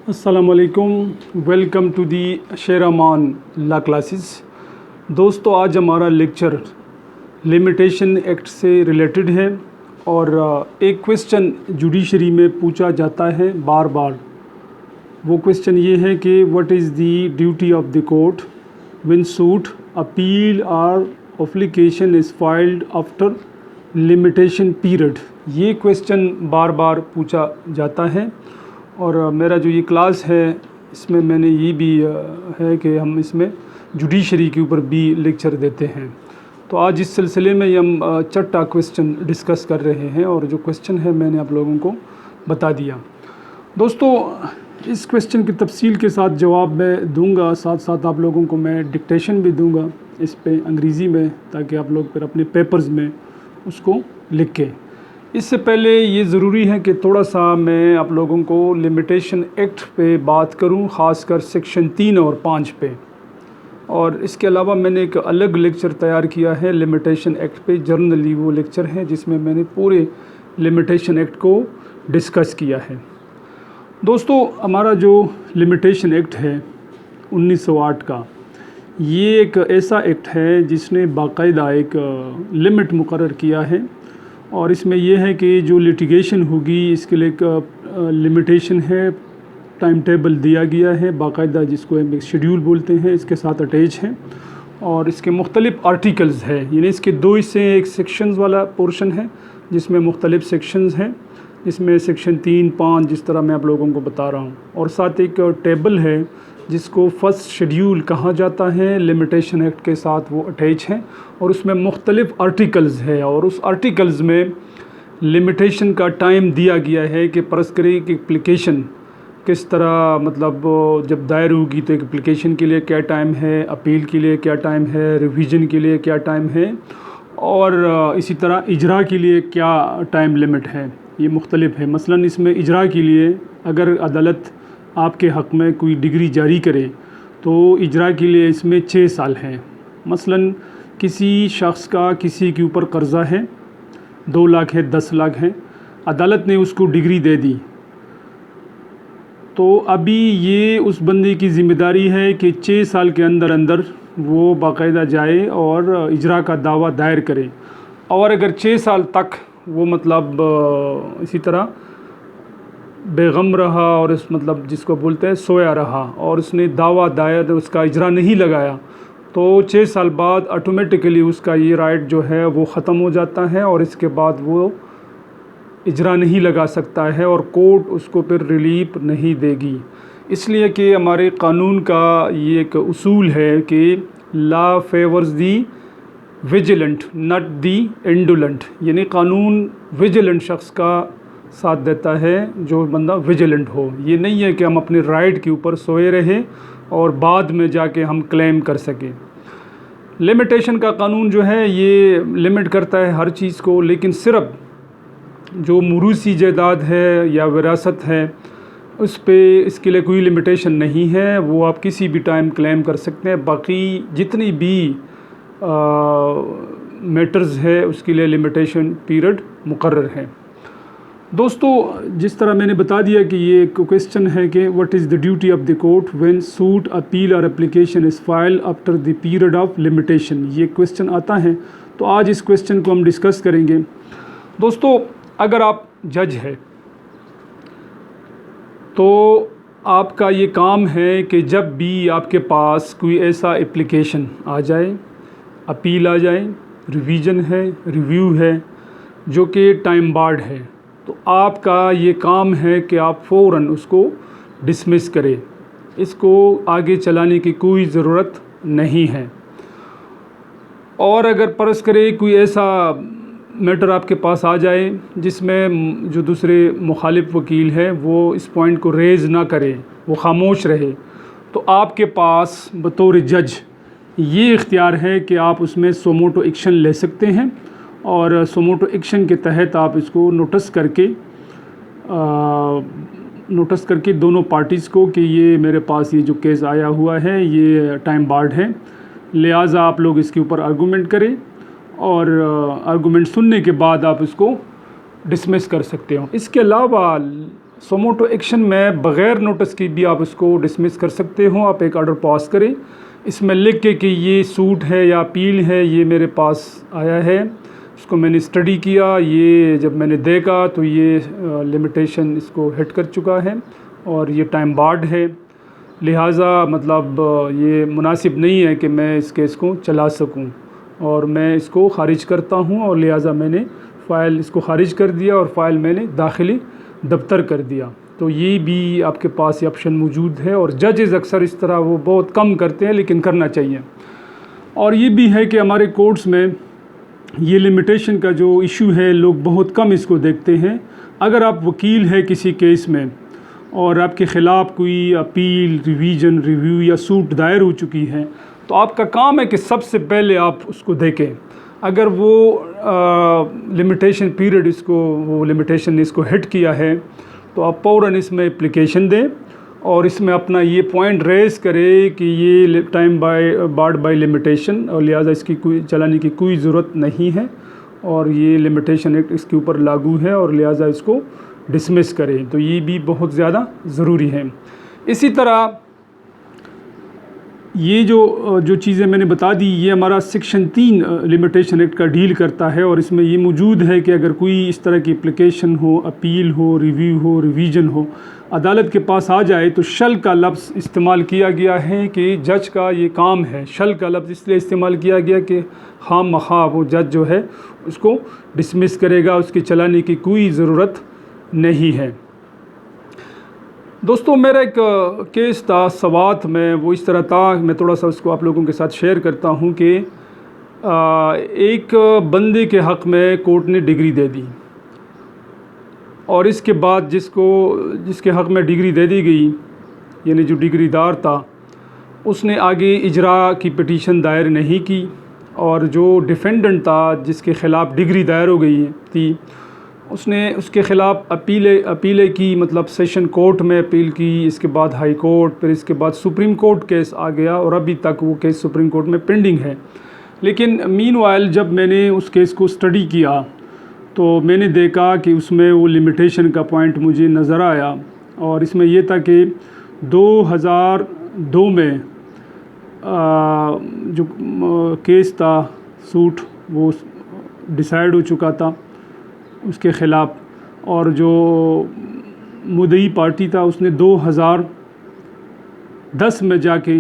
अस्सलामुअलैकुम, welcome to the Sheraman law classes. दोस्तों, आज हमारा लेक्चर लिमिटेशन एक्ट से रिलेटेड है और एक क्वेश्चन जुडिशरी में पूछा जाता है बार बार। वो क्वेश्चन ये है कि what is the duty of the court when suit appeal और application is filed after limitation period. ये क्वेश्चन बार बार पूछा जाता है और मेरा जो ये क्लास है इसमें मैंने ये भी है कि हम इसमें जुडिशरी के ऊपर भी लेक्चर देते हैं। तो आज इस सिलसिले में हम छठा क्वेश्चन डिस्कस कर रहे हैं और जो क्वेश्चन है मैंने आप लोगों को बता दिया। दोस्तों, इस क्वेश्चन की तफसील के साथ जवाब मैं दूंगा, साथ साथ आप लोगों को मैं डिक्टेशन भी दूंगा इस पे अंग्रेज़ी में, ताकि आप लोग फिर अपने पेपर्स में उसको लिखें। इससे पहले ये ज़रूरी है कि थोड़ा सा मैं आप लोगों को लिमिटेशन एक्ट पे बात करूं, ख़ासकर सेक्शन 3 और 5 पे। और इसके अलावा मैंने एक अलग लेक्चर तैयार किया है लिमिटेशन एक्ट पे। जर्नली वो लेक्चर है जिसमें मैंने पूरे लिमिटेशन एक्ट को डिस्कस किया है। दोस्तों, हमारा जो लिमिटेशन एक्ट है 1908 का, ये एक ऐसा एक्ट है जिसने बाकायदा एक लिमिट मुकर्रर किया है और इसमें यह है कि जो लिटिगेशन होगी इसके लिए एक लिमिटेशन है, टाइम टेबल दिया गया है बाकायदा, जिसको हम एक शेड्यूल बोलते हैं, इसके साथ अटैच है और इसके मुख्तलिफ आर्टिकल्स है। यानी इसके दो हिस्से, एक सेक्शंस वाला पोर्शन है जिसमें मुख्तलिफ सेक्शंस हैं, जिसमें सेक्शन 3, 5 जिस तरह मैं आप लोगों को बता रहा हूँ, और साथ एक टेबल है जिसको फर्स्ट शेड्यूल कहा जाता है। लिमिटेशन एक्ट के साथ वो अटैच है और उसमें मुख्तलिफ आर्टिकल्स है और उस आर्टिकल्स में लिमिटेशन का टाइम दिया गया है कि परस्करी की एप्लीकेशन किस तरह, मतलब जब दायर होगी तो एक एप्लीकेशन के लिए क्या टाइम है, अपील के लिए क्या टाइम है, रिवीजन के लिए क्या टाइम है और इसी तरह इजरा के लिए क्या टाइम लिमिट है। ये मुख्तलिफ है। मसलन इसमें इजरा के लिए अगर अदालत आपके हक़ में कोई डिग्री जारी करे तो इजरा के लिए इसमें 6 साल हैं। मसलन किसी शख्स का किसी के ऊपर कर्ज़ा है, 2 लाख है, 10 लाख है, अदालत ने उसको डिग्री दे दी, तो अभी ये उस बंदे की ज़िम्मेदारी है कि 6 साल के अंदर अंदर वो बाकायदा जाए और इजरा का दावा दायर करे। और अगर 6 साल तक वो मतलब इसी तरह बेगम रहा और इस मतलब जिसको बोलते हैं सोया रहा और उसने दावा दायर उसका इजरा नहीं लगाया, तो 6 साल बाद ऑटोमेटिकली उसका ये राइट जो है वो ख़त्म हो जाता है और इसके बाद वो इजरा नहीं लगा सकता है और कोर्ट उसको फिर रिलीफ नहीं देगी। इसलिए कि हमारे कानून का ये एक उसूल है कि law favours the vigilant not the indolent. यानी कानून विजिलेंट शख्स का साथ देता है जो बंदा विजिलेंट हो। ये नहीं है कि हम अपने राइट के ऊपर सोए रहे और बाद में जाके हम क्लेम कर सकें। लिमिटेशन का कानून जो है ये लिमिट करता है हर चीज़ को, लेकिन सिर्फ जो मुरूसी जायदाद है या विरासत है उस पे इसके लिए कोई लिमिटेशन नहीं है, वो आप किसी भी टाइम क्लेम कर सकते हैं। बाकी जितनी भी मैटर्स है उसके लिए लिमिटेशन पीरियड मुकर्रर है। दोस्तों, जिस तरह मैंने बता दिया कि ये एक क्वेश्चन है कि what is the duty of the court when suit appeal और application is filed after the period of limitation, ये क्वेश्चन आता है। तो आज इस क्वेश्चन को हम डिस्कस करेंगे। दोस्तों, अगर आप जज है तो आपका ये काम है कि जब भी आपके पास कोई ऐसा एप्लीकेशन आ जाए, अपील आ जाए, रिवीजन है, रिव्यू है जो कि टाइम बार्ड है, तो आपका ये काम है कि आप फ़ौरन उसको डिसमिस करें, इसको आगे चलाने की कोई ज़रूरत नहीं है। और अगर परस करे कोई ऐसा मैटर आपके पास आ जाए जिसमें जो दूसरे मुखालिफ वकील है वो इस पॉइंट को रेज़ ना करे, वो खामोश रहे, तो आपके पास बतौर जज ये इख्तियार है कि आप उसमें सोमोटो एक्शन ले सकते हैं और सोमोटो एक्शन के तहत आप इसको नोटिस करके दोनों पार्टीज़ को कि ये मेरे पास ये जो केस आया हुआ है ये टाइम बार्ड है, लिहाजा आप लोग इसके ऊपर आर्गूमेंट करें और आर्गूमेंट सुनने के बाद आप इसको डिसमिस कर सकते हो। इसके अलावा सोमोटो एक्शन में बग़ैर नोटिस के भी आप इसको डिसमिस कर सकते हो। आप एक ऑर्डर पास करें, इसमें लिख के कि ये सूट है या अपील है, ये मेरे पास आया है, इसको मैंने स्टडी किया, ये जब मैंने देखा तो ये लिमिटेशन इसको हिट कर चुका है और ये टाइम बार्ड है, लिहाजा मतलब ये मुनासिब नहीं है कि मैं इस केस को चला सकूं और मैं इसको ख़ारिज करता हूं। और लिहाजा मैंने फ़ाइल इसको ख़ारिज कर दिया और फ़ाइल मैंने दाखिली दफ्तर कर दिया। तो ये भी आपके पास ये ऑप्शन मौजूद है और जजेज़ अक्सर इस तरह वो बहुत कम करते हैं, लेकिन करना चाहिए। और ये भी है कि हमारे कोर्ट्स में ये लिमिटेशन का जो इशू है लोग बहुत कम इसको देखते हैं। अगर आप वकील है किसी केस में और आपके ख़िलाफ़ कोई अपील, रिवीजन, रिव्यू या सूट दायर हो चुकी है, तो आपका काम है कि सबसे पहले आप उसको देखें। अगर वो लिमिटेशन पीरियड वो लिमिटेशन ने इसको हिट किया है तो आप फ़ौरन इसमें एप्लीकेशन दें और इसमें अपना ये पॉइंट रेज़ करें कि ये टाइम बार्ड बाय लिमिटेशन और लिहाजा इसकी कोई चलाने की कोई ज़रूरत नहीं है और ये लिमिटेशन एक्ट इसके ऊपर लागू है और लिहाजा इसको डिसमिस करें। तो ये भी बहुत ज़्यादा ज़रूरी है। इसी तरह ये जो चीज़ें मैंने बता दी, ये हमारा सेक्शन 3 लिमिटेशन एक्ट का डील करता है और इसमें ये मौजूद है कि अगर कोई इस तरह की एप्लीकेशन हो, अपील हो, रिव्यू हो, रिवीजन हो, अदालत के पास आ जाए तो शल का लफ्ज़ इस्तेमाल किया गया है कि जज का ये काम है। शल का लफ्ज़ इसलिए इस्तेमाल किया गया कि खामखा वो जज जो है उसको डिसमिस करेगा, उसके चलाने की कोई ज़रूरत नहीं है। दोस्तों, मेरा एक केस था सवात में, वो इस तरह था, मैं थोड़ा सा उसको आप लोगों के साथ शेयर करता हूँ कि एक बंदे के हक़ में कोर्ट ने डिग्री दे दी और इसके बाद जिसके हक़ में डिग्री दे दी गई, यानी जो डिग्रीदार था, उसने आगे इजरा की पिटीशन दायर नहीं की और जो डिफेंडेंट था जिसके ख़िलाफ़ डिग्री दायर हो गई थी, उसने उसके ख़िलाफ़ अपीलें की, मतलब सेशन कोर्ट में अपील की, इसके बाद हाई कोर्ट, फिर इसके बाद सुप्रीम कोर्ट केस आ गया और अभी तक वो केस सुप्रीम कोर्ट में पेंडिंग है। लेकिन मीनवाइल जब मैंने उस केस को स्टडी किया तो मैंने देखा कि उसमें वो लिमिटेशन का पॉइंट मुझे नज़र आया और इसमें यह था कि 2002 में जो केस था, सूट, वो डिसाइड हो चुका था उसके ख़िलाफ़ और जो मुद्दई पार्टी था उसने 2010 में जाके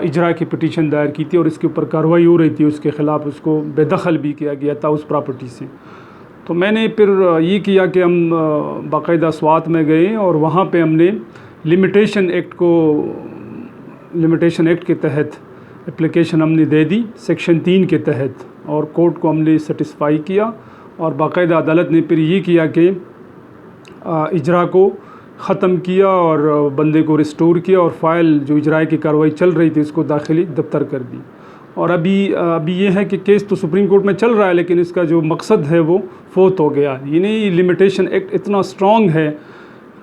इजरा की पिटीशन दायर की थी और इसके ऊपर कार्रवाई हो रही थी उसके ख़िलाफ़, उसको बेदखल भी किया गया था उस प्रॉपर्टी से। तो मैंने फिर ये किया कि हम बाकायदा स्वात में गए और वहाँ पे हमने लिमिटेशन एक्ट के तहत एप्लीकेशन हमने दे दी सेक्शन 3 के तहत और कोर्ट को हमने सेटिस्फाई किया और बाकायदा अदालत ने फिर ये किया कि इजरा को ख़त्म किया और बंदे को रिस्टोर किया और फ़ाइल जो इजरा की कार्रवाई चल रही थी उसको दाखिली दफ्तर कर दी। और अभी ये है कि केस तो सुप्रीम कोर्ट में चल रहा है, लेकिन इसका जो मकसद है वो फोत हो गया। यानी लिमिटेशन एक्ट इतना स्ट्रॉन्ग है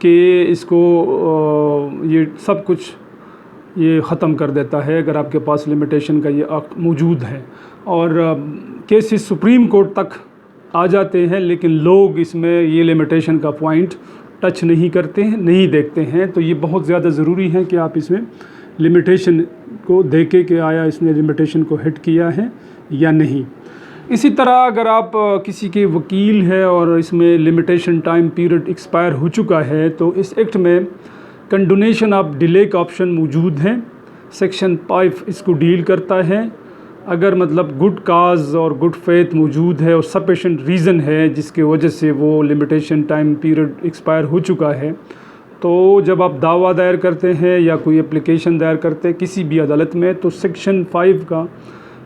कि इसको ये सब कुछ ये ख़त्म कर देता है अगर आपके पास लिमिटेशन का ये एक्ट मौजूद है। और केसेस सुप्रीम कोर्ट तक आ जाते हैं, लेकिन लोग इसमें ये लिमिटेशन का पॉइंट टच नहीं करते हैं, नहीं देखते हैं। तो ये बहुत ज़्यादा ज़रूरी है कि आप इसमें लिमिटेशन को देखें कि आया इसने लिमिटेशन को हिट किया है या नहीं। इसी तरह अगर आप किसी के वकील है और इसमें लिमिटेशन टाइम पीरियड एक्सपायर हो चुका है तो इस एक्ट में कंडोनेशन ऑफ डिले का ऑप्शन मौजूद है। सेक्शन 5 इसको डील करता है। अगर मतलब गुड काज और गुड फेथ मौजूद है और सफिशेंट रीज़न है जिसके वजह से वो लिमिटेशन टाइम पीरियड एक्सपायर हो चुका है, तो जब आप दावा दायर करते हैं या कोई एप्लीकेशन दायर करते हैं किसी भी अदालत में, तो सेक्शन 5 का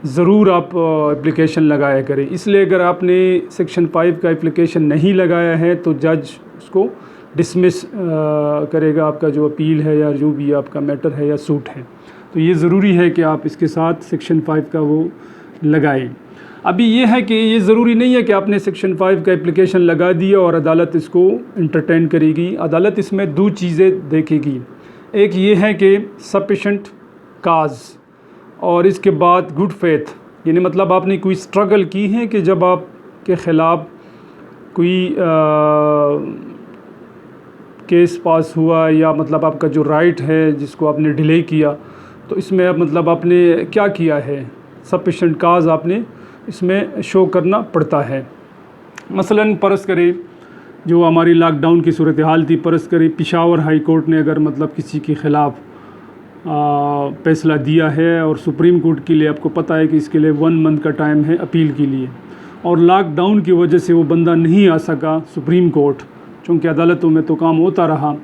ज़रूर आप एप्लीकेशन लगाया करें। इसलिए अगर आपने सेक्शन 5 का एप्लीकेशन नहीं लगाया है तो जज उसको डिसमिस करेगा, आपका जो अपील है या जो भी आपका मैटर है या सूट है। तो ये ज़रूरी है कि आप इसके साथ सेक्शन 5 का वो लगाएं। अभी ये है कि ये ज़रूरी नहीं है कि आपने सेक्शन 5 का एप्लीकेशन लगा दिया और अदालत इसको इंटरटेन करेगी। अदालत इसमें दो चीज़ें देखेगी, एक ये है कि सफिशेंट काज और इसके बाद गुड फेथ, यानी मतलब आपने कोई स्ट्रगल की है कि जब आपके ख़िलाफ़ कोई केस पास हुआ या मतलब आपका जो राइट है जिसको आपने डिले किया, तो इसमें अब मतलब आपने क्या किया है, सफिशेंट काज आपने इसमें शो करना पड़ता है। मसलन फ़र्ज़ करें जो हमारी लॉकडाउन की सूरत हाल थी, फ़र्ज़ करें पेशावर हाई कोर्ट ने अगर मतलब किसी के ख़िलाफ़ फ़ैसला दिया है और सुप्रीम कोर्ट के लिए आपको पता है कि इसके लिए 1 मंथ का टाइम है अपील के लिए, और लॉकडाउन की वजह से वो बंदा नहीं आ सका सुप्रीम कोर्ट, चूँकि अदालतों में तो काम होता रहा,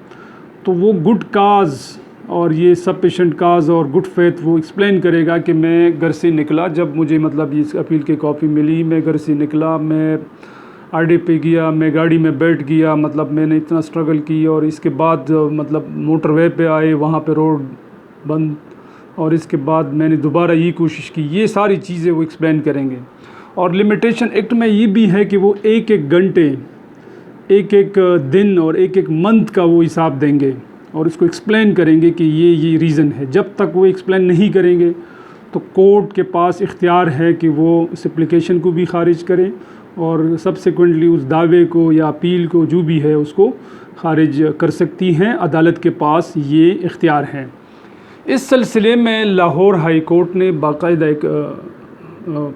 तो वो गुड काज और ये सफिशेंट काज और गुड फेथ वो एक्सप्लेन करेगा कि मैं घर से निकला, जब मुझे मतलब इस अपील की कॉपी मिली, मैं घर से निकला, मैं अड्डे पे गया, मैं गाड़ी में बैठ गया, मतलब मैंने इतना स्ट्रगल की, और इसके बाद मतलब मोटरवे पे आए, वहाँ पे रोड बंद, और इसके बाद मैंने दोबारा ये कोशिश की। ये सारी चीज़ें वो एक्सप्लेन करेंगे। और लिमिटेशन एक्ट में ये भी है कि वो एक एक घंटे, एक एक दिन और एक एक मंथ का वो हिसाब देंगे और इसको एक्सप्लेन करेंगे कि ये रीज़न है। जब तक वो एक्सप्लेन नहीं करेंगे तो कोर्ट के पास इख्तियार है कि वो इस एप्लीकेशन को भी ख़ारिज करें और सब्सिक्वेंटली उस दावे को या अपील को जो भी है उसको ख़ारिज कर सकती हैं। अदालत के पास ये इख्तियार है। इस सिलसिले में लाहौर हाई कोर्ट ने बाकायदा एक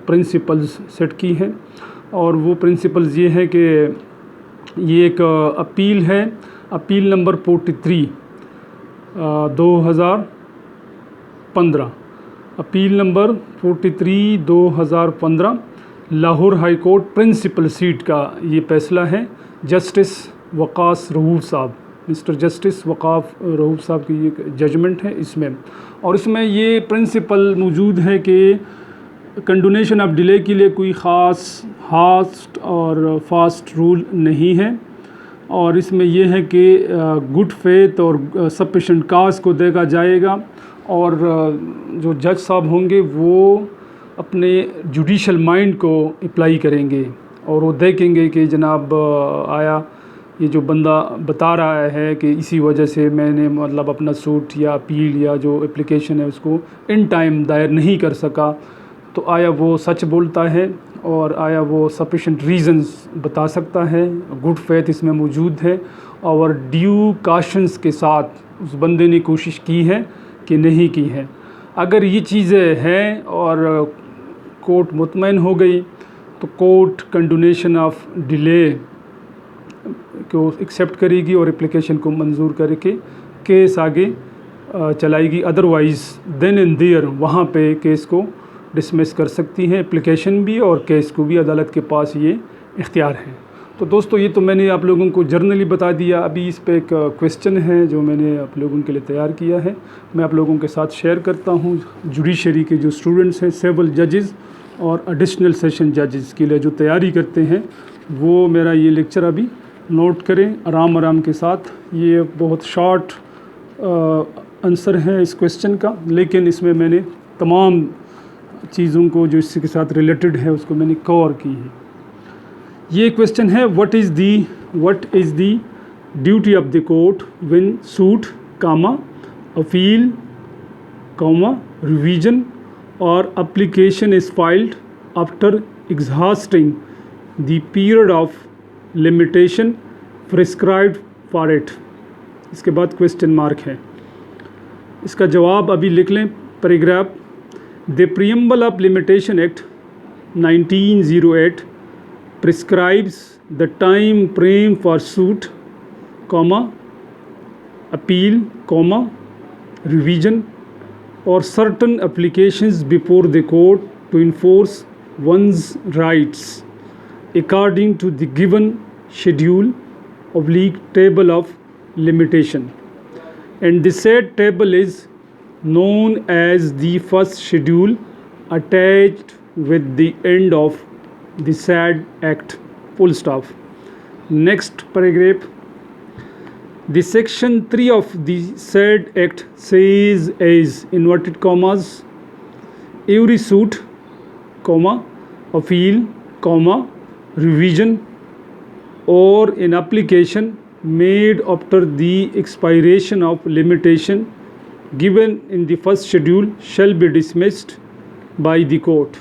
प्रिंसिपल्स सेट की हैं, और वो प्रिंसिपल्स ये हैं कि ये एक अपील है, appeal number 43 2015, appeal number 43 2015 Lahore high court principal seat का ये फैसला है। जस्टिस वक़ास रऊफ़ साहब, मिस्टर जस्टिस वक़ाफ रऊफ़ साहब की ये जजमेंट है इसमें, और इसमें ये प्रिंसिपल मौजूद है कि कंडोनेशन ऑफ डिले के लिए कोई ख़ास हास्ट और फास्ट रूल नहीं है, और इसमें यह है कि गुड फेथ और सफिशेंट काज को देखा जाएगा, और जो जज साहब होंगे वो अपने जुडिशल माइंड को अप्लाई करेंगे और वो देखेंगे कि जनाब आया ये जो बंदा बता रहा है कि इसी वजह से मैंने मतलब अपना सूट या अपील या जो एप्लीकेशन है उसको इन टाइम दायर नहीं कर सका, तो आया वो सच बोलता है और आया वो सफिशेंट रीज़न्स बता सकता है, गुड फेथ इसमें मौजूद है और ड्यू काशंस के साथ उस बंदे ने कोशिश की है कि नहीं की है। अगर ये चीज़ें हैं और कोर्ट मुतमईन हो गई तो कोर्ट कंडोनेशन ऑफ डिले को एक्सेप्ट करेगी और एप्लीकेशन को मंजूर करके केस आगे चलाएगी। अदरवाइज़ देन एंड देयर वहाँ पे केस को डिसमिस कर सकती हैं, एप्लीकेशन भी और केस को भी। अदालत के पास ये इख्तियार है। तो दोस्तों ये तो मैंने आप लोगों को जर्नली बता दिया। अभी इस पे एक क्वेश्चन है जो मैंने आप लोगों के लिए तैयार किया है, मैं आप लोगों के साथ शेयर करता हूँ। जुडिशरी के जो स्टूडेंट्स हैं, सिविल जजेस और एडिशनल सेशन जजेस के लिए जो तैयारी करते हैं, वो मेरा ये लेक्चर अभी नोट करें आराम के साथ। ये बहुत शॉर्ट आंसर है इस क्वेश्चन का, लेकिन इसमें मैंने तमाम चीज़ों को जो इसके साथ रिलेटेड है उसको मैंने कवर की है। ये क्वेश्चन है, what is the duty of the court when suit comma appeal comma revision और application is filed after exhausting the period of limitation prescribed for it. इसके बाद क्वेश्चन मार्क है, इसका जवाब अभी लिख लें। Paragraph, the preamble of limitation act 1908 prescribes the time frame for suit, appeal, revision or certain applications before the court to enforce one's rights according to the given schedule table of limitation, and the said table is known as the first schedule attached with the end of the said act, full stop. Next paragraph, the section 3 of the said act says as inverted commas, every suit, appeal, revision or an application made after the expiration of limitation given in the first schedule shall be dismissed by the court।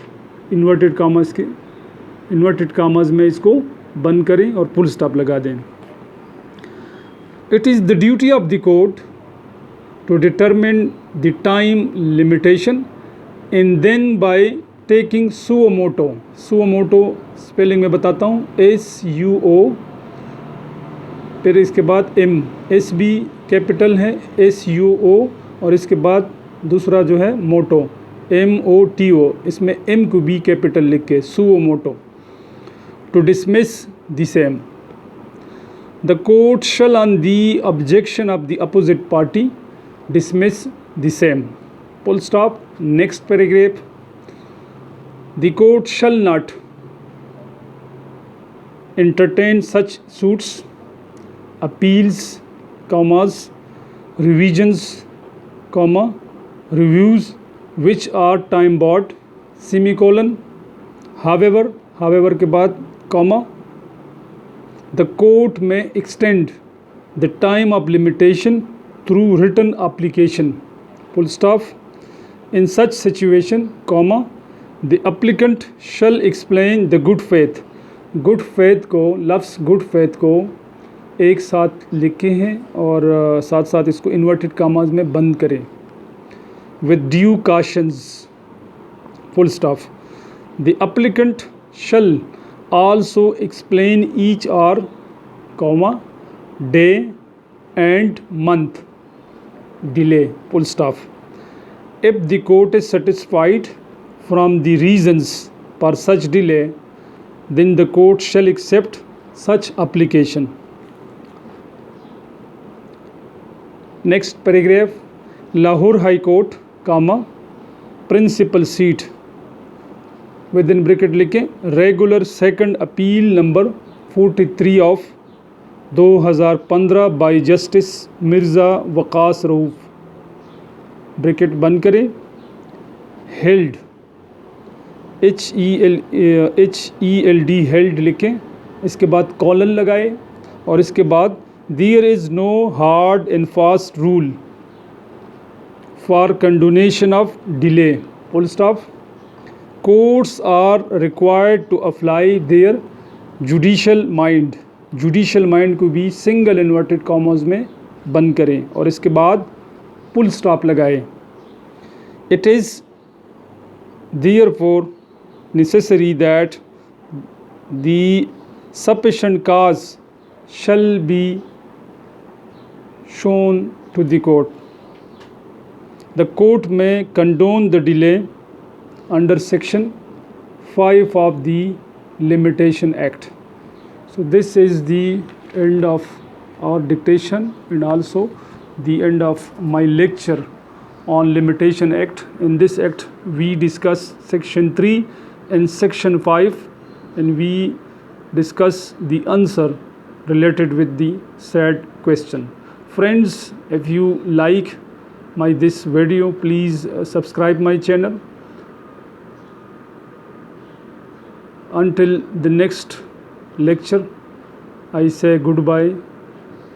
Inverted कामास में इसको बंद करें और full stop लगा दें। It is the duty of the court to determine the time limitation and then by taking suo moto spelling में बताता हूँ, SUO, फिर इसके बाद SB कैपिटल है, SUO, और इसके बाद दूसरा जो है मोटो, MOTO, इसमें M को B कैपिटल लिख के suo moto, to dismiss the same. The court shall on the objection of the opposite party dismiss the same. Full stop. Next paragraph. The court shall not entertain such suits, appeals, commas, revisions, comma, reviews which are time barred, semicolon, however के बाद comma, the court may extend the time of limitation through written application, full stop. In such situation, comma, the applicant shall explain the good faith. Good faith को, लफ्ज़ good faith को एक साथ लिखे हैं और साथ साथ इसको इन्वर्टेड कामाज में बंद करें, with due cautions, full stop. The applicant shall also explain each hour, comma, day and month delay, full stop. If the court is satisfied from the reasons for such delay, then the court shall accept such application. Next paragraph. Lahore High Court, comma, principal seat, within bracket लिखें, regular second appeal number 43 of 2015 by Justice Mirza Waqas Rauf, bracket बंद करें, held, HELD, held लिखें, इसके बाद colon लगाए और इसके बाद there is no hard and fast rule for condonation of delay, full stop. Courts are required to apply their judicial mind, judicial mind को भी सिंगल इन्वर्टेड कॉमास में बंद करें और इसके बाद फुल स्टॉप लगाए. It is therefore necessary that the sufficient cause shall be shown to the court. The court may condone the delay under section 5 of the Limitation Act. So this is the end of our dictation and also the end of my lecture on Limitation Act. In this act we discuss section 3 and section 5 and we discuss the answer related with the said question. Friends, if you like this video, please subscribe my channel. Until the next lecture, I say goodbye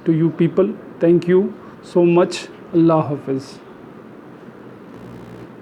to you people. Thank you so much. Allah Hafiz.